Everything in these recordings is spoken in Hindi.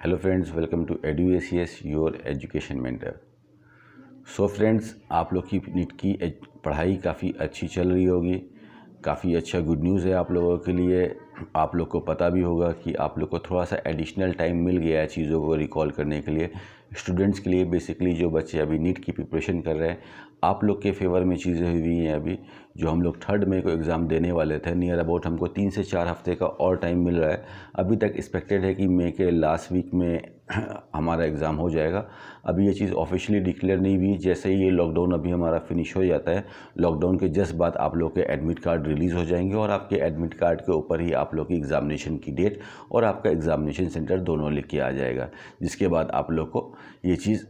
Hello friends, welcome to EduACS your education mentor. So friends, आप लोग की नीट की पढ़ाई काफ़ी अच्छी चल रही होगी। काफ़ी अच्छा गुड न्यूज़ है आप लोगों के लिए। आप लोग को पता भी होगा कि आप लोग को थोड़ा सा एडिशनल टाइम मिल गया है चीज़ों को रिकॉल करने के लिए। स्टूडेंट्स के लिए बेसिकली जो बच्चे अभी नीट की प्रिपरेशन कर रहे हैं, आप लोग के फेवर में चीज़ें हुई हैं। अभी जो हम लोग 3 मई को एग्ज़ाम देने वाले थे, नियर अबाउट हमको 3 से 4 हफ्ते का और टाइम मिल रहा है। अभी तक एक्सपेक्टेड है कि मई के लास्ट वीक में हमारा एग्ज़ाम हो जाएगा। अभी ये चीज़ ऑफिशियली डिक्लेयर नहीं हुई। जैसे ही ये लॉकडाउन अभी हमारा फिनिश हो जाता है, लॉकडाउन के जस्ट बाद आप लोग के एडमिट कार्ड रिलीज़ हो जाएंगे और आपके एडमिट कार्ड के ऊपर ही आप लोग की एग्ज़ामिनेशन की डेट और आपका एग्ज़ामिनेशन सेंटर दोनों लिख के आ जाएगा। जिसके बाद आप लोग को ये चीज़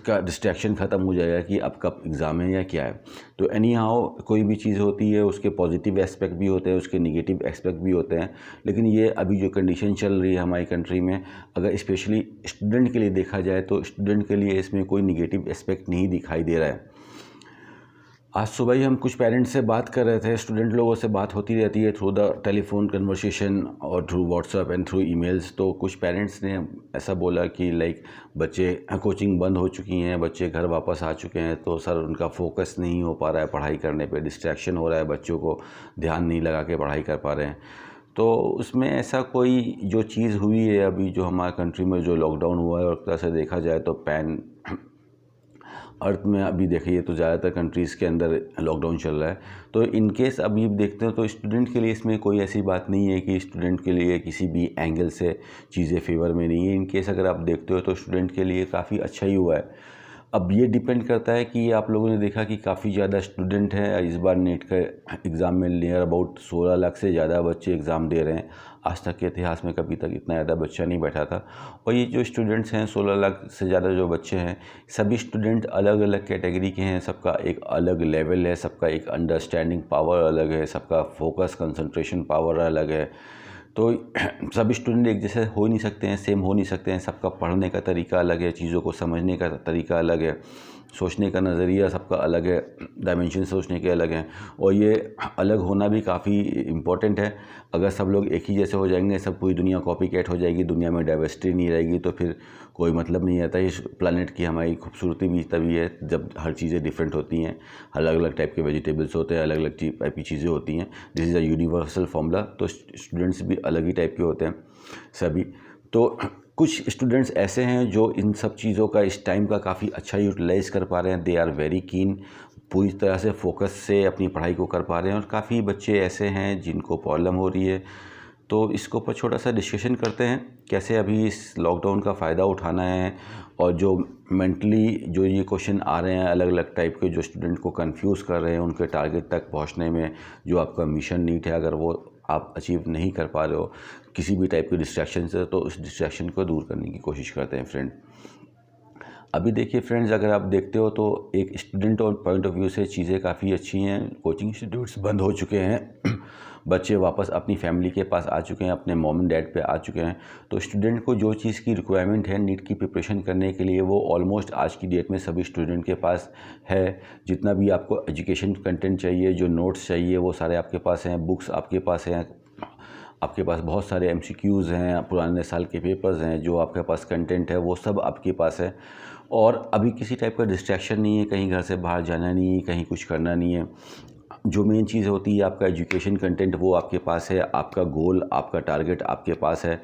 का डिस्ट्रैक्शन ख़त्म हो जाएगा कि अब कब एग्ज़ाम है या क्या है। तो एनी हाउ कोई भी चीज़ होती है, उसके पॉजिटिव एस्पेक्ट भी होते हैं, उसके निगेटिव एस्पेक्ट भी होते हैं। लेकिन ये अभी जो कंडीशन चल रही है हमारी कंट्री में, अगर स्पेशली स्टूडेंट के लिए देखा जाए तो स्टूडेंट के लिए इसमें कोई निगेटिव एस्पेक्ट नहीं दिखाई दे रहा है। आज सुबह ही हम कुछ पेरेंट्स से बात कर रहे थे। स्टूडेंट लोगों से बात होती रहती है थ्रू द टेलीफोन कन्वर्सेशन और through WhatsApp and through emails. तो कुछ पेरेंट्स ने ऐसा बोला कि लाइक बच्चे कोचिंग बंद हो चुकी हैं, बच्चे घर वापस आ चुके हैं, तो सर उनका फोकस नहीं हो पा रहा है पढ़ाई करने पे, डिस्ट्रैक्शन हो रहा है, बच्चों को ध्यान नहीं लगा के पढ़ाई कर पा रहे हैं। तो उसमें ऐसा कोई जो चीज़ हुई है अभी जो हमारे कंट्री में जो लॉकडाउन हुआ है, और एक तरह से देखा जाए तो पैन अर्थ में अभी देखिए तो ज़्यादातर कंट्रीज़ के अंदर लॉकडाउन चल रहा है। तो इन केस अभी देखते हो तो स्टूडेंट के लिए इसमें कोई ऐसी बात नहीं है कि स्टूडेंट के लिए किसी भी एंगल से चीज़ें फेवर में नहीं है। इन केस अगर आप देखते हो तो स्टूडेंट के लिए काफ़ी अच्छा ही हुआ है। अब ये डिपेंड करता है कि आप लोगों ने देखा कि काफ़ी ज़्यादा स्टूडेंट हैं इस बार नीट के एग्ज़ाम में। नियर अबाउट 16 लाख से ज़्यादा बच्चे एग्ज़ाम दे रहे हैं। आज तक के इतिहास में कभी तक इतना ज़्यादा बच्चा नहीं बैठा था। और ये जो स्टूडेंट्स हैं, 16 लाख से ज़्यादा जो बच्चे हैं, सभी स्टूडेंट अलग अलग कैटेगरी के हैं। सबका एक अलग लेवल है, सबका एक अंडरस्टैंडिंग पावर अलग है, सबका फोकस कंसंट्रेशन पावर अलग है। तो सभी स्टूडेंट एक जैसे हो नहीं सकते हैं, सेम हो नहीं सकते हैं। सबका पढ़ने का तरीका अलग है, चीज़ों को समझने का तरीका अलग है, सोचने का नज़रिया सबका अलग है, डायमेंशन सोचने के अलग हैं। और ये अलग होना भी काफ़ी इम्पोर्टेंट है। अगर सब लोग एक ही जैसे हो जाएंगे, सब पूरी दुनिया कॉपी कैट हो जाएगी, दुनिया में डाइवर्सिटी नहीं रहेगी, तो फिर कोई मतलब नहीं आता। इस प्लानट की हमारी खूबसूरती भी तभी है जब हर चीज़ें डिफरेंट होती हैं। अलग अलग टाइप के वेजिटेबल्स होते हैं, अलग अलग टाइप की चीज़ें होती हैं। This is a universal formula. तो स्टूडेंट्स भी अलग ही टाइप के होते हैं सभी। तो कुछ स्टूडेंट्स ऐसे हैं जो इन सब चीज़ों का इस टाइम का काफ़ी अच्छा यूटिलाइज़ कर पा रहे हैं। दे आर वेरी कीन, पूरी तरह से फोकस से अपनी पढ़ाई को कर पा रहे हैं। और काफ़ी बच्चे ऐसे हैं जिनको प्रॉब्लम हो रही है। तो इसके ऊपर छोटा सा डिस्कशन करते हैं, कैसे अभी इस लॉकडाउन का फ़ायदा उठाना है। और जो मेंटली जो ये क्वेश्चन आ रहे हैं अलग अलग टाइप के, जो स्टूडेंट को कंफ्यूज कर रहे हैं उनके टारगेट तक पहुंचने में, जो आपका मिशन नीट है, अगर वो आप अचीव नहीं कर पा रहे हो किसी भी टाइप के डिस्ट्रैक्शन से, तो उस डिस्ट्रैक्शन को दूर करने की कोशिश करते हैं फ्रेंड। अभी देखिए फ्रेंड्स, अगर आप देखते हो तो एक स्टूडेंट और पॉइंट ऑफ व्यू से चीज़ें काफ़ी अच्छी हैं। कोचिंग इंस्टीट्यूट्स बंद हो चुके हैं, बच्चे वापस अपनी फैमिली के पास आ चुके हैं, अपने मॉम एंड डैड पे आ चुके हैं। तो स्टूडेंट को जो चीज़ की रिक्वायरमेंट है नीट की प्रिपरेशन करने के लिए, वो ऑलमोस्ट आज की डेट में सभी स्टूडेंट के पास है। जितना भी आपको एजुकेशन कंटेंट चाहिए, जो नोट्स चाहिए, वो सारे आपके पास हैं। बुक्स आपके पास हैं, आपके पास बहुत सारे MCQs हैं, पुराने साल के पेपर्स हैं, जो आपके पास कंटेंट है वो सब आपके पास है। और अभी किसी टाइप का डिस्ट्रैक्शन नहीं है, कहीं घर से बाहर जाना नहीं है, कहीं कुछ करना नहीं है। जो मेन चीज़ होती है आपका एजुकेशन कंटेंट, वो आपके पास है। आपका गोल, आपका टारगेट आपके पास है।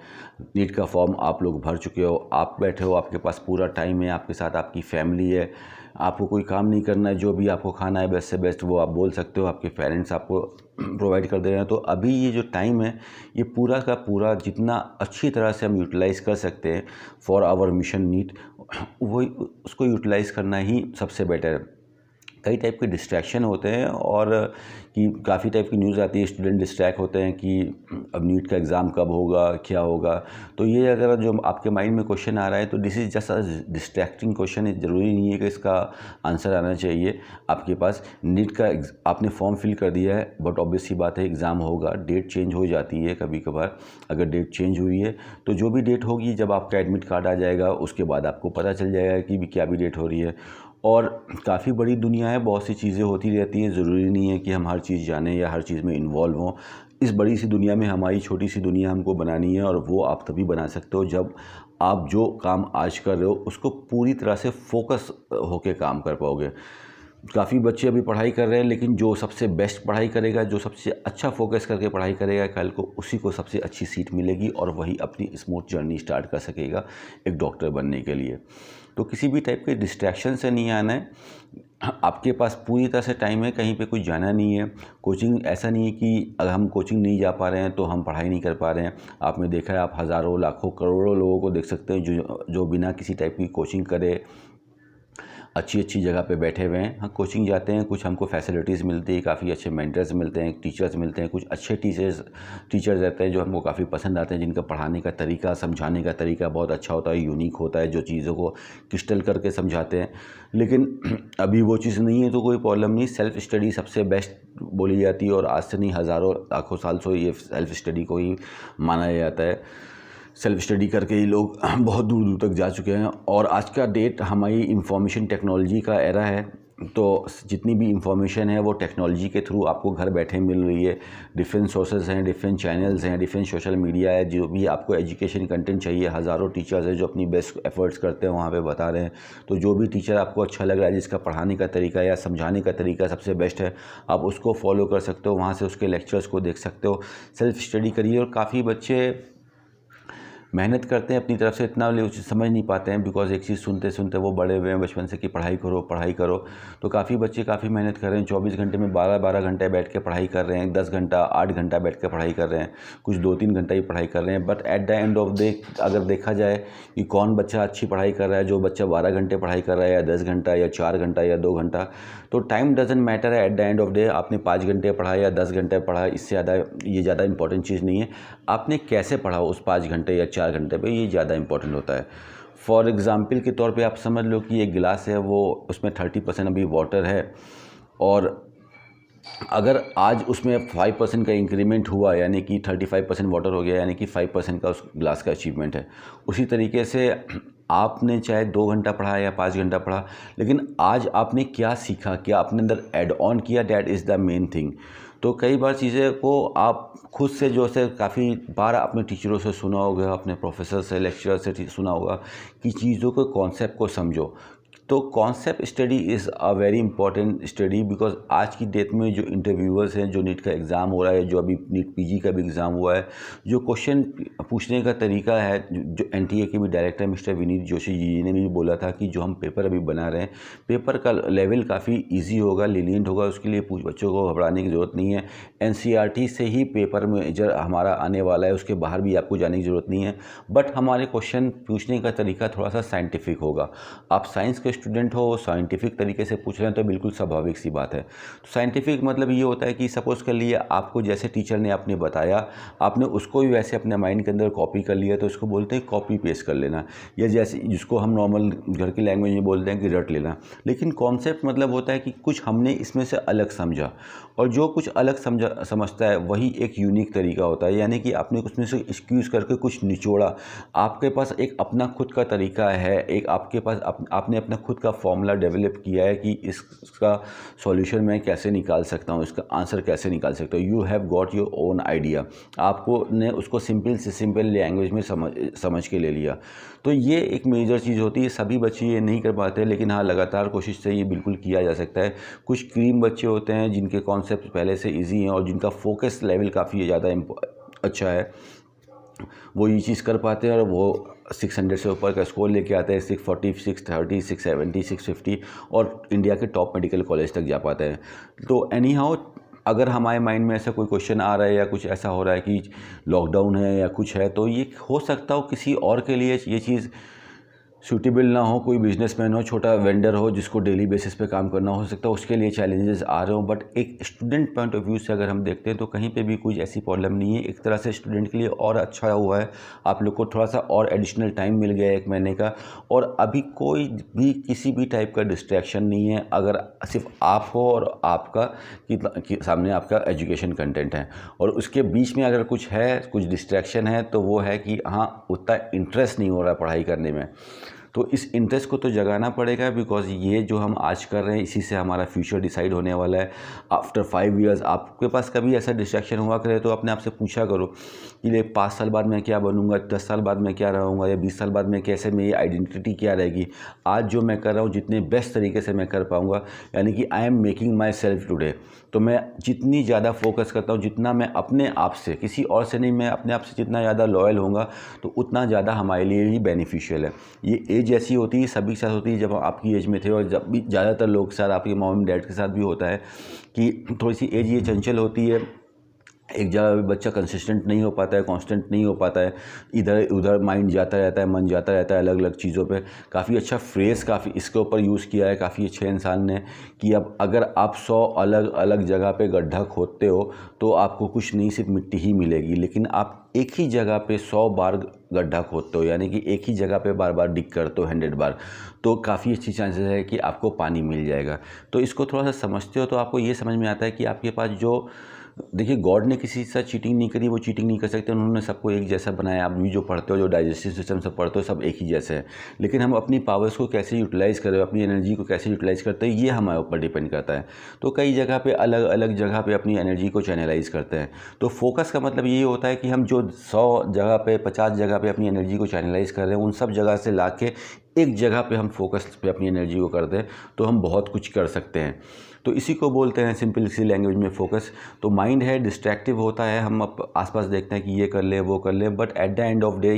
नीट का फॉर्म आप लोग भर चुके हो, आप बैठे हो, आपके पास पूरा टाइम है, आपके साथ आपकी फैमिली है। आपको कोई काम नहीं करना है, जो भी आपको खाना है बेस्ट से बेस्ट वो आप बोल सकते हो, आपके पेरेंट्स आपको प्रोवाइड कर दे रहे हैं। तो अभी ये जो टाइम है, ये पूरा का पूरा जितना अच्छी तरह से हम यूटिलाइज़ कर सकते हैं फॉर आवर मिशन नीट, वही उसको यूटिलाइज़ करना ही सबसे बेटर है। कई टाइप के डिस्ट्रैक्शन होते हैं और कि काफ़ी टाइप की न्यूज़ आती है, स्टूडेंट डिस्ट्रैक्ट होते हैं कि अब नीट का एग्ज़ाम कब होगा, क्या होगा। तो ये अगर जो आपके माइंड में क्वेश्चन आ रहा है, तो this is just a distracting question. ज़रूरी नहीं है कि इसका आंसर आना चाहिए आपके पास। नीट का आपने फॉर्म फिल कर दिया है, बट ऑब्वियस सी बात है एग्ज़ाम होगा, डेट चेंज हो जाती है कभी कभार। अगर डेट चेंज हुई है तो जो भी डेट होगी, जब आपका एडमिट कार्ड आ जाएगा उसके बाद आपको पता चल जाएगा कि भी क्या भी डेट हो रही है। और काफ़ी बड़ी दुनिया है, बहुत सी चीज़ें होती रहती हैं। ज़रूरी नहीं है कि हम हर चीज़ जानें या हर चीज़ में इन्वॉल्व हों। इस बड़ी सी दुनिया में हमारी छोटी सी दुनिया हमको बनानी है, और वो आप तभी बना सकते हो जब आप जो काम आज कर रहे हो उसको पूरी तरह से फोकस होके काम कर पाओगे। काफ़ी बच्चे अभी पढ़ाई कर रहे हैं, लेकिन जो सबसे बेस्ट पढ़ाई करेगा, जो सबसे अच्छा फोकस करके पढ़ाई करेगा, कल को उसी को सबसे अच्छी सीट मिलेगी और वही अपनी स्मूथ जर्नी स्टार्ट कर सकेगा एक डॉक्टर बनने के लिए। तो किसी भी टाइप के डिस्ट्रैक्शन से नहीं आना है। आपके पास पूरी तरह से टाइम है, कहीं पे कुछ जाना नहीं है। कोचिंग ऐसा नहीं है कि अगर हम कोचिंग नहीं जा पा रहे हैं तो हम पढ़ाई नहीं कर पा रहे हैं। आपने देखा है, आप हज़ारों लाखों करोड़ों लोगों को देख सकते हैं जो बिना किसी टाइप की कोचिंग करे अच्छी अच्छी जगह पे बैठे हुए हैं। हाँ, कोचिंग जाते हैं, कुछ हमको फैसिलिटीज़ मिलती है, काफ़ी अच्छे मेंटर्स मिलते हैं, टीचर्स मिलते हैं, कुछ अच्छे टीचर्स रहते हैं जो हमको काफ़ी पसंद आते हैं, जिनका पढ़ाने का तरीका, समझाने का तरीका बहुत अच्छा होता है, यूनिक होता है, जो चीज़ों को क्रिस्टल करके समझाते हैं। लेकिन अभी वो चीज़ नहीं है तो कोई प्रॉब्लम नहीं। सेल्फ़ स्टडी सबसे बेस्ट बोली जाती है, और आज से नहीं हज़ारों लाखों साल से ये सेल्फ़ स्टडी को ही माना जाता है। सेल्फ स्टडी करके ही लोग बहुत दूर दूर तक जा चुके हैं। और आज का डेट हमारी इंफॉर्मेशन टेक्नोलॉजी का एरा है, तो जितनी भी इंफॉर्मेशन है वो टेक्नोलॉजी के थ्रू आपको घर बैठे मिल रही है। डिफरेंट सोर्सेज हैं, डिफरेंट चैनल्स हैं, डिफरेंट सोशल मीडिया है, जो भी आपको एजुकेशन कंटेंट चाहिए, हज़ारों टीचर्स हैं जो अपनी बेस्ट एफर्ट्स करते हैं वहाँ पे बता रहे हैं। तो जो भी टीचर आपको अच्छा लग रहा है, जिसका पढ़ाने का तरीका या समझाने का तरीका सबसे बेस्ट है, आप उसको फॉलो कर सकते हो, वहाँ से उसके लेक्चर्स को देख सकते हो। सेल्फ स्टडी करिए। और काफ़ी बच्चे मेहनत करते हैं अपनी तरफ से, इतना समझ नहीं पाते हैं, बिकॉज एक चीज़ सुनते सुनते वो बड़े हुए हैं बचपन से कि पढ़ाई करो पढ़ाई करो। तो काफ़ी बच्चे काफ़ी मेहनत कर रहे हैं, 24 घंटे में 12-12 घंटे बैठ के पढ़ाई कर रहे हैं, 10 घंटा 8 घंटा बैठ के पढ़ाई कर रहे हैं, कुछ 2-3 घंटा ही पढ़ाई कर रहे हैं। But at the end of day अगर देखा जाए कि कौन बच्चा अच्छी पढ़ाई कर रहा है, जो बच्चा 12 घंटे पढ़ाई कर रहा है, या 10 घंटा या 4 घंटा या 2 घंटा, तो टाइम डजंट मैटर है। At the end of day आपने 5 घंटे पढ़ा या 10 घंटे पढ़ा, इससे ज़्यादा ये ज़्यादा इंपॉर्टेंट चीज़ नहीं है। आपने कैसे पढ़ा उस 5 घंटे या 4 घंटे पे, ये ज़्यादा इंपॉर्टेंट होता है। फॉर एग्ज़ाम्पल के तौर पे आप समझ लो कि एक गिलास है, वो उसमें 30% अभी वाटर है, और अगर आज उसमें 5% का इंक्रीमेंट हुआ, यानी कि 35% वाटर हो गया, यानी कि 5% का उस ग्लास का अचीवमेंट है। उसी तरीके से आपने चाहे 2 घंटा पढ़ा या 5 घंटा पढ़ा, लेकिन आज आपने क्या सीखा, क्या अपने अंदर ऐड ऑन किया, that is the main thing. तो कई बार चीज़ें को आप खुद से जो है काफ़ी बार अपने टीचरों से सुना होगा, अपने प्रोफेसर से, लेक्चरर से सुना होगा कि चीज़ों के कॉन्सेप्ट को समझो। तो concept study is a very important study, because आज की डेट में जो इंटरव्यूअर्स हैं, जो नीट का एग्ज़ाम हो रहा है, जो अभी नीट पीजी का भी एग्ज़ाम हुआ है, जो क्वेश्चन पूछने का तरीका है, जो एनटीए के भी डायरेक्टर मिस्टर विनीत जोशी जी ने भी बोला था कि जो हम पेपर अभी बना रहे हैं, पेपर का लेवल काफ़ी ईजी होगा, लीनियंट होगा, उसके लिए बच्चों को घबराने की ज़रूरत नहीं है। एनसीईआरटी से ही पेपर में जो हमारा आने वाला है, उसके बाहर भी आपको जाने की ज़रूरत नहीं है। बट हमारे क्वेश्चन पूछने का तरीका थोड़ा सा साइंटिफिक होगा। आप साइंस के स्टूडेंट हो, साइंटिफिक तरीके से पूछ रहे हैं तो बिल्कुल स्वाभाविक सी बात है। तो साइंटिफिक मतलब ये होता है कि सपोज़ कर लिए आपको जैसे टीचर ने आपने बताया, आपने उसको भी वैसे अपने माइंड के अंदर कॉपी कर लिया, तो उसको बोलते हैं कॉपी पेस्ट कर लेना, या जैसे जिसको हम नॉर्मल घर की लैंग्वेज में बोलते हैं कि रट लेना। लेकिन कॉन्सेप्ट मतलब होता है कि कुछ हमने इसमें से अलग समझा, और जो कुछ अलग समझता है वही एक यूनिक तरीका होता है, यानी कि आपने उसमें से एक्सक्यूज़ करके कुछ निचोड़ा। आपके पास एक अपना खुद का तरीका है, एक आपके पास आपने अपना खुद का फॉर्मूला डेवलप किया है कि इसका सॉल्यूशन मैं कैसे निकाल सकता हूँ, इसका आंसर कैसे निकाल सकता हूँ। You have got your own idea. आपको ने उसको सिंपल से सिंपल लैंग्वेज में समझ के ले लिया। तो ये एक मेजर चीज़ होती है। सभी बच्चे ये नहीं कर पाते, लेकिन हाँ, लगातार कोशिश से ये बिल्कुल किया जा सकता है। कुछ क्रीम बच्चे होते हैं जिनके कॉन्सेप्ट पहले से ईजी हैं और जिनका फोकस लेवल काफ़ी ज़्यादा अच्छा है, वो ये चीज़ कर पाते हैं और वो 600 से ऊपर का स्कोर लेके आते हैं, 640, 630, 670, 650, और इंडिया के टॉप मेडिकल कॉलेज तक जा पाते हैं। तो एनी हाउ, अगर हमारे माइंड में ऐसा कोई क्वेश्चन आ रहा है या कुछ ऐसा हो रहा है कि लॉकडाउन है या कुछ है, तो ये हो सकता हो किसी और के लिए ये चीज़ सूटेबल ना हो। कोई बिजनेसमैन हो, छोटा वेंडर हो जिसको डेली बेसिस पे काम करना हो सकता है, उसके लिए चैलेंजेस आ रहे हो। बट एक स्टूडेंट पॉइंट ऑफ व्यू से अगर हम देखते हैं तो कहीं पे भी कुछ ऐसी प्रॉब्लम नहीं है। एक तरह से स्टूडेंट के लिए और अच्छा हुआ है, आप लोग को थोड़ा सा और एडिशनल टाइम मिल गया है 1 महीने का, और अभी कोई भी किसी भी टाइप का डिस्ट्रैक्शन नहीं है। अगर सिर्फ आप हो और आपका कि सामने आपका एजुकेशन कंटेंट है, और उसके बीच में अगर कुछ है, कुछ डिस्ट्रैक्शन है, तो वो है कि हाँ, उतना इंटरेस्ट नहीं हो रहा पढ़ाई करने में। तो इस इंटरेस्ट को तो जगाना पड़ेगा, बिकॉज ये जो हम आज कर रहे हैं इसी से हमारा फ्यूचर डिसाइड होने वाला है। आफ्टर 5 ईयर्स आपके पास कभी ऐसा डिस्ट्रैक्शन हुआ करे तो अपने आप से पूछा करो कि ये 5 साल बाद मैं क्या बनूंगा, 10 साल बाद मैं क्या रहूँगा, या 20 साल बाद में कैसे मेरी आइडेंटिटी क्या रहेगी। आज जो मैं कर रहा हूँ जितने बेस्ट तरीके से मैं कर पाऊँगा, यानी कि I am making my self today. तो मैं जितनी ज़्यादा फोकस करता हूँ, जितना मैं अपने आप से, किसी और से नहीं, मैं अपने आप से जितना ज़्यादा लॉयल होऊंगा तो उतना ज़्यादा हमारे लिए ही बेनिफिशियल है। ये एज ऐसी होती है, सभी के साथ होती है, जब आप आपकी एज में थे, और जब भी ज़्यादातर लोग के साथ, आपके मॉम डैड के साथ भी होता है कि थोड़ी सी एज ये चंचल होती है, एक जगह बच्चा कंसिस्टेंट नहीं हो पाता है, कांस्टेंट नहीं हो पाता है, इधर उधर माइंड जाता रहता है, मन जाता रहता है अलग अलग चीज़ों पे। काफ़ी अच्छा फ्रेज़ काफ़ी इसके ऊपर यूज़ किया है काफ़ी अच्छे इंसान ने कि अब अगर आप 100 अलग अलग जगह पे गड्ढा खोदते हो तो आपको कुछ नहीं, सिर्फ मिट्टी ही मिलेगी। लेकिन आप एक ही जगह पे 100 बार गड्ढा खोदते हो, यानी कि एक ही जगह पे बार बार डिग करते हो 100 बार, तो काफ़ी अच्छी चांसेस है कि आपको पानी मिल जाएगा। तो इसको थोड़ा सा समझते हो तो आपको ये समझ में आता है कि आपके पास जो, देखिए गॉड ने किसी के साथ चीटिंग नहीं करी, वो चीटिंग नहीं कर सकते, उन्होंने सबको एक जैसा बनाया। आप भी जो पढ़ते हो, जो डाइजेस्टिव सिस्टम सब पढ़ते हो, सब एक ही जैसे है। लेकिन हम अपनी पावर्स को कैसे यूटिलाइज़ करें, अपनी एनर्जी को कैसे यूटिलाइज़ करते हैं, ये हमारे ऊपर डिपेंड करता है। तो कई जगह पे अलग अलग जगह पे अपनी एनर्जी को चैनलाइज करते हैं। तो फोकस का मतलब ये होता है कि हम जो 100 जगह पे, 50 जगह पे अपनी एनर्जी को चैनलाइज कर रहे हैं, उन सब जगह से ला के एक जगह पे हम फोकस पे अपनी एनर्जी को कर दें तो हम बहुत कुछ कर सकते हैं। तो इसी को बोलते हैं सिंपल सी लैंग्वेज में फोकस। तो माइंड है डिस्ट्रैक्टिव होता है, हम आसपास देखते हैं कि ये कर ले वो कर ले, but at the end of day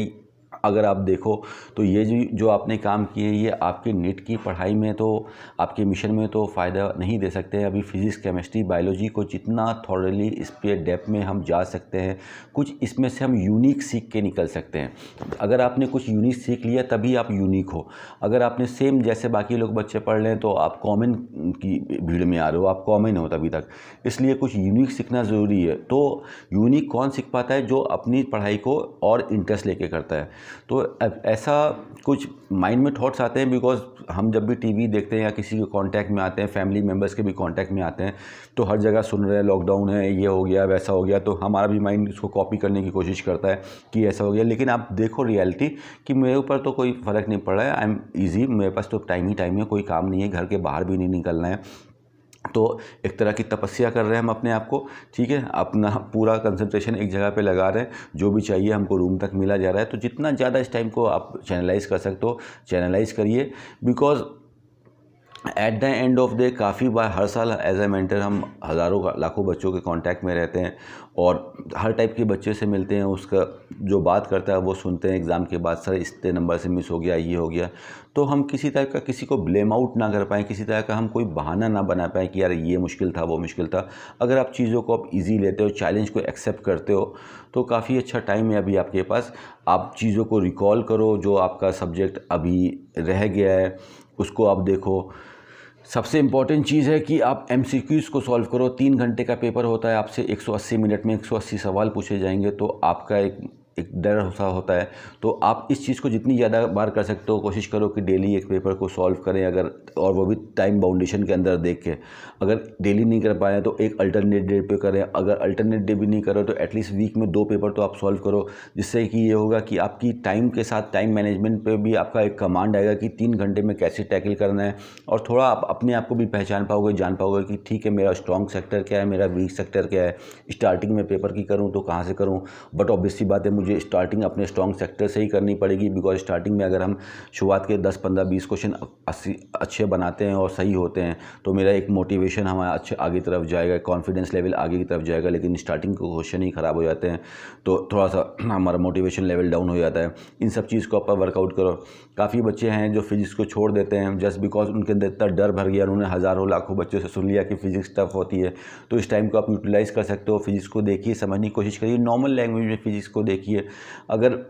अगर आप देखो तो ये जो आपने काम किए, ये आपके नीट की पढ़ाई में तो, आपके मिशन में तो फ़ायदा नहीं दे सकते। अभी फिज़िक्स, केमिस्ट्री, बायोलॉजी को जितना थॉरली इस पे डेप्थ में हम जा सकते हैं, कुछ इसमें से हम यूनिक सीख के निकल सकते हैं। अगर आपने कुछ यूनिक सीख लिया तभी आप यूनिक हो। अगर आपने सेम जैसे बाकी लोग बच्चे पढ़ लें तो आप कॉमन की भीड़ में आ रहे हो, आप कॉमन हो तभी तक। इसलिए कुछ यूनिक सीखना ज़रूरी है। तो यूनिक कौन सीख पाता है? जो अपनी पढ़ाई को और इंटरेस्ट लेके करता है। तो ऐसा कुछ माइंड में थॉट्स आते हैं, बिकॉज हम जब भी टीवी देखते हैं या किसी के कांटेक्ट में आते हैं, फैमिली मेम्बर्स के भी कांटेक्ट में आते हैं, तो हर जगह सुन रहे हैं लॉकडाउन है, ये हो गया वैसा हो गया, तो हमारा भी माइंड इसको कॉपी करने की कोशिश करता है कि ऐसा हो गया। लेकिन आप देखो रियलिटी कि मेरे ऊपर तो कोई फ़र्क नहीं पड़ रहा है, आई एम ईजी, मेरे पास तो टाइम ही टाइम है, कोई काम नहीं है, घर के बाहर भी नहीं निकलना है। तो एक तरह की तपस्या कर रहे हैं हम अपने आप को, ठीक है, अपना पूरा कंसंट्रेशन एक जगह पे लगा रहे हैं, जो भी चाहिए हमको रूम तक मिला जा रहा है। तो जितना ज़्यादा इस टाइम को आप चैनलाइज कर सकते हो, चैनलाइज करिए, because at the end of day काफ़ी बार हर साल एज ए मेंटर हम हज़ारों लाखों बच्चों के कांटेक्ट में रहते हैं और हर टाइप के बच्चे से मिलते हैं। उसका जो बात करता है वो सुनते हैं एग्ज़ाम के बाद, सर इतने नंबर से मिस हो गया, ये हो गया। तो हम किसी तरह का किसी को ब्लेम आउट ना कर पाएँ, किसी तरह का हम कोई बहाना ना बना पाएँ कि यार ये मुश्किल था वो मुश्किल था। अगर आप चीज़ों को आप ईजी लेते हो, चैलेंज को एक्सेप्ट करते हो, तो काफ़ी अच्छा टाइम है अभी आपके पास। आप चीज़ों को रिकॉल करो, जो आपका सब्जेक्ट अभी रह गया है उसको आप देखो। सबसे इम्पॉर्टेंट चीज़ है कि आप एमसीक्यूज़ को सॉल्व करो। 3 घंटे का पेपर होता है, आपसे 180 मिनट में 180 सवाल पूछे जाएंगे, तो आपका एक डर सा होता है। तो आप इस चीज़ को जितनी ज़्यादा बार कर सकते हो, कोशिश करो कि डेली एक पेपर को सॉल्व करें, अगर, और वो भी टाइम बाउंडेशन के अंदर देख के। अगर डेली नहीं कर पाए तो एक अल्टरनेट डे पे करें, अगर अल्टरनेट डे भी नहीं करो तो एटलीस्ट वीक में 2 पेपर तो आप सॉल्व करो, जिससे कि ये होगा कि आपकी टाइम के साथ टाइम मैनेजमेंट पे भी आपका एक कमांड आएगा कि 3 घंटे में कैसे टैकल करना है। और थोड़ा आप अपने आप को भी पहचान पाओगे, जान पाओगे कि ठीक है मेरा स्ट्रॉन्ग सेक्टर क्या है, मेरा वीक सेक्टर क्या है। स्टार्टिंग में पेपर की करूँ तो कहाँ से करूँ, बट ऑब्वियसली बात है मुझे स्टार्टिंग अपने स्ट्रॉन्ग सेक्टर से ही करनी पड़ेगी, बिकॉज स्टार्टिंग में अगर हम शुरुआत के 10, 15, 20 क्वेश्चन अच्छे बनाते हैं और सही होते हैं तो मेरा एक मोटिवेशन हमारा अच्छे आगे तरफ जाएगा, कॉन्फिडेंस लेवल आगे की तरफ जाएगा। लेकिन स्टार्टिंग के क्वेश्चन ही ख़राब हो जाते हैं तो थोड़ा सा हमारा मोटिवेशन लेवल डाउन हो जाता है। इन सब चीज़ को आप वर्कआउट करो। काफ़ी बच्चे हैं जो फिजिक्स को छोड़ देते हैं जस्ट बिकॉज उनके अंदर इतना डर भर गया, उन्होंने हज़ारों लाखों बच्चों से सुन लिया कि फिजिक्स टफ होती है। तो इस टाइम को आप यूटिलाइज़ कर सकते हो, फिजिक्स को देखिए, समझने की कोशिश करिए, नॉर्मल लैंग्वेज में फिजिक्स को देखिए। अगर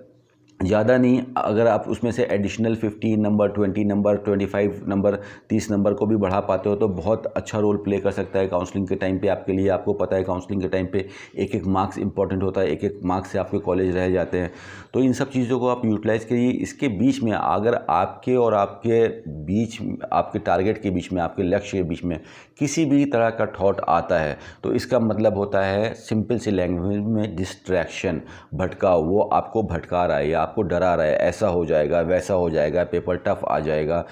ज़्यादा नहीं, अगर आप उसमें से additional 15 number, 20 number, 25 number, 30 number को भी बढ़ा पाते हो तो बहुत अच्छा रोल प्ले कर सकता है काउंसलिंग के टाइम पे आपके लिए। आपको पता है काउंसलिंग के टाइम पे एक एक मार्क्स इंपॉर्टेंट होता है, एक एक मार्क्स से आपके कॉलेज रह जाते हैं। तो इन सब चीज़ों को आप यूटिलाइज़ करिए। इसके बीच में अगर आपके और आपके बीच, आपके टारगेट के बीच में, आपके लक्ष्य के बीच में किसी भी तरह का थॉट आता है तो इसका मतलब होता है सिंपल सी लैंग्वेज में डिस्ट्रैक्शन, भटकाव। वो आपको भटका रहा है या आपको डरा रहा है, ऐसा हो जाएगा, वैसा हो जाएगा, पेपर टफ आ जाएगा,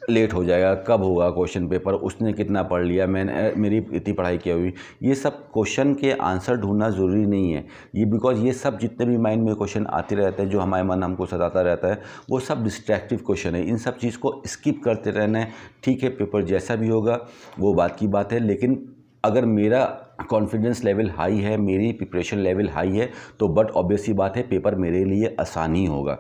लेट हो जाएगा, कब होगा क्वेश्चन पेपर, उसने कितना पढ़ लिया, मैंने मेरी इतनी पढ़ाई की हुई, ये सब क्वेश्चन के आंसर ढूंढना ज़रूरी नहीं है। ये बिकॉज ये सब जितने भी माइंड में क्वेश्चन आते रहते हैं, जो हमारे मन हमको सताता रहता है, वो सब डिस्ट्रैक्टिव क्वेश्चन है। इन सब चीज़ को स्किप करते रहना है। ठीक है, पेपर जैसा भी होगा वो बात की बात है, लेकिन अगर मेरा कॉन्फिडेंस लेवल हाई है, मेरी प्रिपरेशन लेवल हाई है, तो बट ऑब्वियस सी बात है पेपर मेरे लिए आसान ही होगा।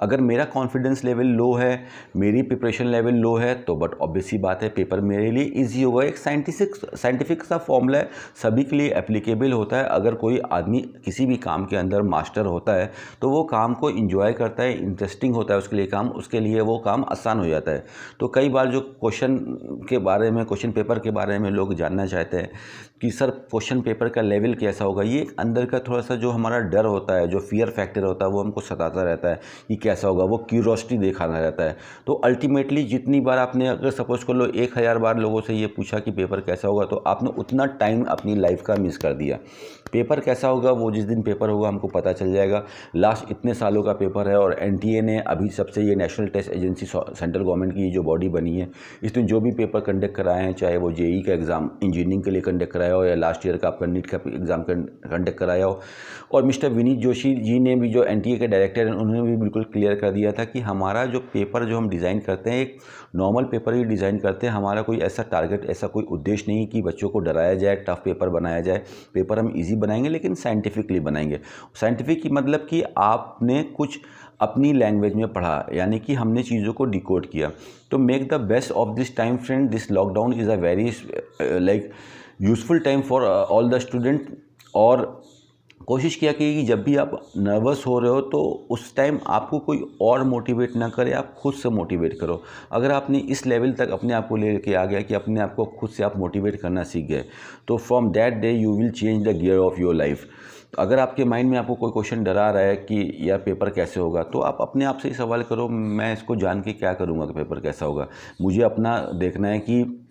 अगर मेरा कॉन्फिडेंस लेवल लो है, मेरी प्रिपरेशन लेवल लो है, तो बट ऑब्वियस सी बात है पेपर मेरे लिए इजी होगा। एक साइंटिफिक सा फॉर्मूला है, सभी के लिए एप्लीकेबल होता है। अगर कोई आदमी किसी भी काम के अंदर मास्टर होता है तो वो काम को इंजॉय करता है, इंटरेस्टिंग होता है उसके लिए काम, उसके लिए वो काम आसान हो जाता है। तो कई बार जो क्वेश्चन पेपर के बारे में लोग जानना चाहते हैं कि सर क्वेश्चन पेपर का लेवल कैसा होगा, ये अंदर का थोड़ा सा जो हमारा डर होता है, जो फियर फैक्टर होता है, वो हमको सताता रहता है कि कैसा होगा, वो क्यूरोसिटी दिखाना रहता है। तो अल्टीमेटली जितनी बार आपने, अगर सपोज कर लो 1000 बार लोगों से ये पूछा कि पेपर कैसा होगा, तो आपने उतना टाइम अपनी लाइफ का मिस कर दिया। पेपर कैसा होगा वो जिस दिन पेपर होगा हमको पता चल जाएगा। लास्ट इतने सालों का पेपर है, और एनटीए ने अभी सबसे, ये national test agency central government की जो बॉडी बनी है, इसने जो भी पेपर कंडक्ट कराए हैं, चाहे वो जेई का एग्ज़ाम इंजीनियरिंग के लिए कंडक्ट कराया हो, या लास्ट ईयर का आपका नीट का एग्ज़ाम कंडक्ट कराया हो, और मिस्टर विनीत जोशी जी ने भी, जो एनटीए के डायरेक्टर हैं, उन्होंने भी बिल्कुल क्लियर कर दिया था कि हमारा जो पेपर जो हम डिज़ाइन करते हैं, एक नॉर्मल पेपर ही डिज़ाइन करते हैं। हमारा कोई ऐसा टारगेट, ऐसा कोई उद्देश्य नहीं कि बच्चों को डराया जाए, टफ पेपर बनाया जाए। पेपर हम ईजी बनाएंगे, लेकिन साइंटिफिकली बनाएंगे। साइंटिफिक की मतलब कि आपने कुछ अपनी लैंग्वेज में पढ़ा, यानी कि हमने चीज़ों को डिकोड किया। तो make the best of this time friend. This lockdown is a very like useful time for all the student. और कोशिश किया कि जब भी आप नर्वस हो रहे हो तो उस टाइम आपको कोई और मोटिवेट ना करे, आप खुद से मोटिवेट करो। अगर आपने इस लेवल तक अपने आप को लेके आ गया कि अपने आप को खुद से आप मोटिवेट करना सीख गए, तो from that day you will change the gear of your life. तो अगर आपके माइंड में आपको कोई क्वेश्चन डरा रहा है कि यार पेपर कैसे होगा, तो आप अपने आप से ही सवाल करो, मैं इसको जान के क्या करूँगा कि पेपर कैसा होगा। मुझे अपना देखना है कि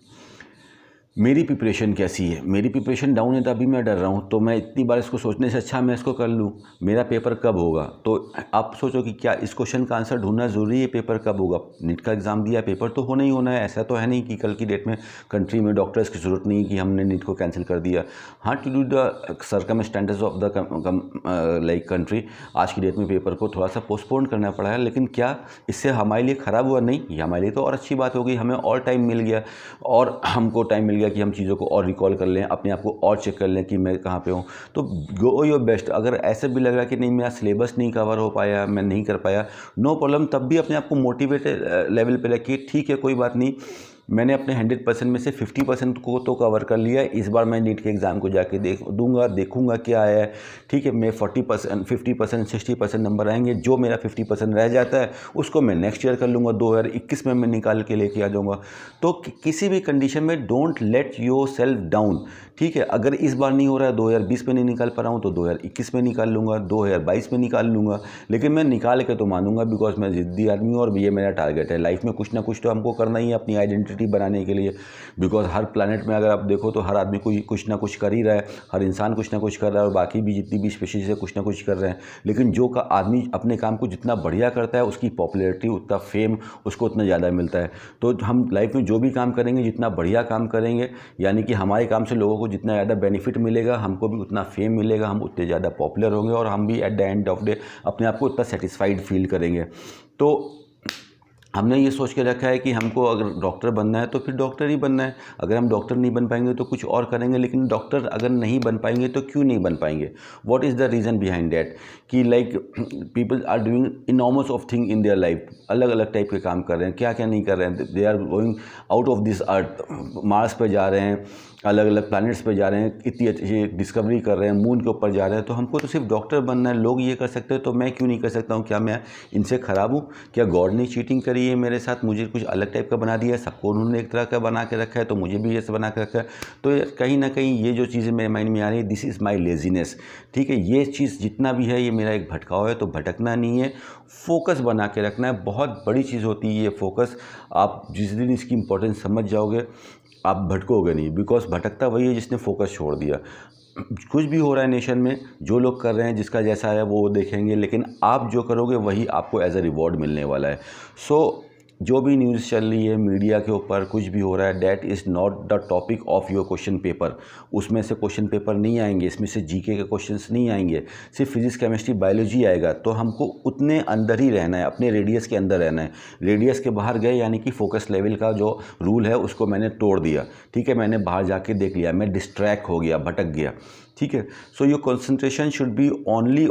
मेरी प्रिपरेशन कैसी है। मेरी प्रिपरेशन डाउन है तभी मैं डर रहा हूँ, तो मैं इतनी बार इसको सोचने से अच्छा मैं इसको कर लूँ। मेरा पेपर कब होगा, तो आप सोचो कि क्या इस क्वेश्चन का आंसर ढूंढना ज़रूरी है, पेपर कब होगा। नीट का एग्ज़ाम दिया, पेपर तो होना ही होना है। ऐसा तो है नहीं कि कल की डेट में कंट्री में डॉक्टर्स की ज़रूरत नहीं कि हमने नीट को कैंसिल कर दिया। हाँ, to do the circumstances of the like country, आज की डेट में पेपर को थोड़ा सा पोस्टपोन करना पड़ा है। लेकिन क्या इससे हमारे लिए ख़राब हुआ? नहीं, ये हमारे लिए तो और अच्छी बात हो गई। हमें और टाइम मिल गया, और हमको टाइम मिल गया कि हम चीज़ों को और रिकॉल कर लें, अपने आप को और चेक कर लें कि मैं कहाँ पे हूँ। तो गो योर बेस्ट। अगर ऐसे भी लग रहा है कि नहीं मेरा सिलेबस नहीं कवर हो पाया, मैं नहीं कर पाया, नो प्रॉब्लम, तब भी अपने आप को मोटिवेटेड लेवल पे रखिए। ठीक है, कोई बात नहीं, मैंने अपने 100% में से 50% को तो कवर कर लिया है। इस बार मैं नीट के एग्ज़ाम को जाके देखूंगा क्या आया है। ठीक है, मैं 40%, 50%, 60% नंबर आएंगे। जो मेरा 50% रह जाता है उसको मैं नेक्स्ट ईयर कर लूँगा, 2021 में मैं निकाल के लेके आ जाऊँगा। तो किसी भी कंडीशन में don't let your self down. ठीक है, अगर इस बार नहीं हो रहा है, 2020 में नहीं निकाल पा रहा हूँ, तो 2021 में निकाल लूँगा, 2022 में निकाल लूँगा, लेकिन मैं निकाल के तो मानूंगा, बिकॉज मैं ज़िद्दी आदमी हूँ और ये मेरा टारगेट है। लाइफ में कुछ ना कुछ तो हमको करना ही है अपनी आइडेंटिटी बनाने के लिए। बिकॉज हर प्लानट में अगर आप देखो तो हर आदमी कुछ ना कुछ कर ही रहा है, हर इंसान कुछ ना कुछ कर रहा है, और बाकी भी जितनी भी स्पीशीज़ है कुछ ना कुछ कर रहे हैं। लेकिन जो आदमी अपने काम को जितना बढ़िया करता है, उसकी पॉपुलैरिटी, उतना फेम उसको उतना ज़्यादा मिलता है। तो हम लाइफ में जो भी काम करेंगे, जितना बढ़िया काम करेंगे, यानी कि हमारे काम से लोगों को जितना ज़्यादा बेनिफिट मिलेगा, हमको भी उतना फेम मिलेगा, हम उतने ज़्यादा पॉपुलर होंगे, और हम भी at the end of day अपने आप को उतना सेटिस्फाइड फील करेंगे। तो हमने ये सोच के रखा है कि हमको अगर डॉक्टर बनना है तो फिर डॉक्टर ही बनना है। अगर हम डॉक्टर नहीं बन पाएंगे तो कुछ और करेंगे, लेकिन डॉक्टर अगर नहीं बन पाएंगे तो क्यों नहीं बन पाएंगे? What is the reason behind that? कि like people are doing enormous of thing in their life. अलग अलग टाइप के काम कर रहे हैं, क्या क्या नहीं कर रहे हैं। They are going out of this earth, Mars पे जा रहे हैं, अलग अलग प्लैनेट्स पे जा रहे हैं, इतनी अच्छी डिस्कवरी कर रहे हैं, मून के ऊपर जा रहे हैं। तो हमको तो सिर्फ डॉक्टर बनना है। लोग ये कर सकते हैं तो मैं क्यों नहीं कर सकता हूँ? क्या मैं इनसे ख़राब हूँ? क्या गॉड ने चीटिंग करी है मेरे साथ, मुझे कुछ अलग टाइप का बना दिया है? सबको उन्होंने एक तरह का बना के रखा है, तो मुझे भी ऐसे बना के रखा है। तो कहीं ना कहीं ये जो चीज़ें मेरे माइंड में आ रही है, दिस इज़ माई लेजीनेस। ठीक है, ये चीज़ जितना भी है ये मेरा एक भटकाव है। तो भटकना नहीं है, फोकस बना के रखना है। बहुत बड़ी चीज़ होती है ये फोकस। आप जिस दिन इसकी इंपॉर्टेंस समझ जाओगे, आप भटकोगे नहीं। बिकॉज भटकता वही है जिसने फोकस छोड़ दिया। कुछ भी हो रहा है नेशन में, जो लोग कर रहे हैं जिसका जैसा है वो देखेंगे, लेकिन आप जो करोगे वही आपको एज अ रिवॉर्ड मिलने वाला है। सो जो भी न्यूज़ चल रही है मीडिया के ऊपर, कुछ भी हो रहा है, that is not the topic of your question paper. उसमें से क्वेश्चन पेपर नहीं आएंगे, इसमें से जीके के क्वेश्चंस नहीं आएंगे, सिर्फ फिजिक्स केमिस्ट्री बायोलॉजी आएगा। तो हमको उतने अंदर ही रहना है, अपने रेडियस के अंदर रहना है। रेडियस के बाहर गए यानी कि फोकस लेवल का जो रूल है उसको मैंने तोड़ दिया, ठीक है, मैंने बाहर जाके देख लिया, मैं डिस्ट्रैक्ट हो गया, भटक गया, ठीक है। So your concentration should be only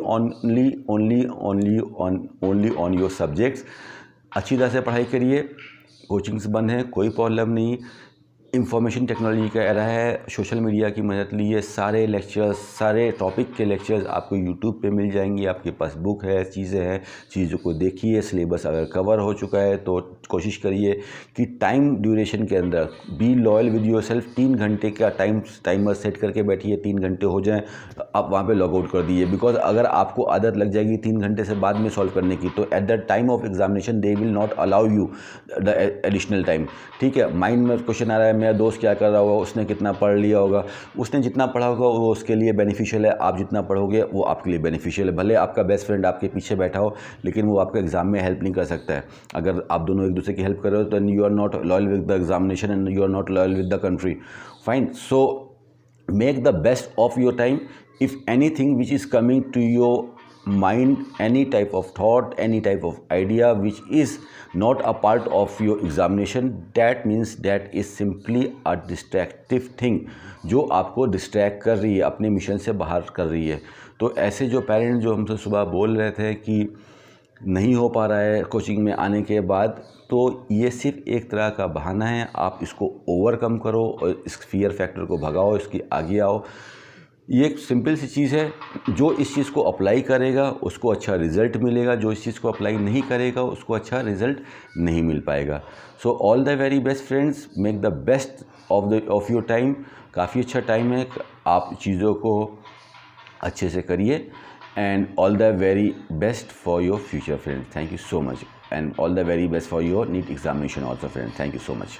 on your subjects. अच्छी तरह से पढ़ाई करिए, कोचिंग्स बंद हैं, कोई प्रॉब्लम नहीं। इंफॉर्मेशन टेक्नोलॉजी का एरा है, सोशल मीडिया की मदद लीजिए। सारे लेक्चर्स, सारे टॉपिक के लेक्चर्स आपको यूट्यूब पे मिल जाएंगी। आपके पास बुक है, चीज़ें हैं, चीज़ों को देखिए। सिलेबस अगर कवर हो चुका है तो कोशिश करिए कि टाइम ड्यूरेशन के अंदर बी लॉयल विद योरसेल्फ। 3 घंटे का टाइमर सेट करके बैठिए, 3 घंटे हो जाएँ आप वहाँ पे लॉग आउट कर दीजिए। बिकॉज अगर आपको आदत लग जाएगी 3 घंटे से बाद में सॉल्व करने की, तो at the time of examination they will not allow you the additional time, ठीक है। माइंड में क्वेश्चन आ रहा है, मेरा दोस्त क्या कर रहा होगा, उसने कितना पढ़ लिया होगा, उसने जितना पढ़ा होगा वो उसके लिए बेनिफिशियल है, आप जितना पढ़ोगे वो आपके लिए बेनिफिशियल है। भले आपका बेस्ट फ्रेंड आपके पीछे बैठा हो, लेकिन वो आपके एग्जाम में हेल्प नहीं कर सकता है। अगर आप दोनों एक दूसरे की हेल्प कर रहे हो तो you are not loyal with the examination and you are not loyal with the country. Fine. So make the best of your time. If anything which is coming to your mind, any type of thought, any type of idea which is not a part of your examination, that means that is simply a distractive thing जो आपको डिस्ट्रैक्ट कर रही है, अपने मिशन से बाहर कर रही है। तो ऐसे जो पेरेंट्स जो हमसे सुबह बोल रहे थे कि नहीं हो पा रहा है कोचिंग में आने के बाद, तो ये सिर्फ एक तरह का बहाना है। आप इसको ओवरकम करो और इस फियर फैक्टर को भगाओ, इसके आगे आओ। ये एक सिंपल सी चीज़ है, जो इस चीज़ को अप्लाई करेगा उसको अच्छा रिज़ल्ट मिलेगा, जो इस चीज़ को अप्लाई नहीं करेगा उसको अच्छा रिज़ल्ट नहीं मिल पाएगा। So all the very best friends, make the best of your time. काफ़ी अच्छा टाइम है, आप चीज़ों को अच्छे से करिए। And all the very best for your future friends. Thank you so much, and all the very best for your NEET examination also friends. Thank you so much.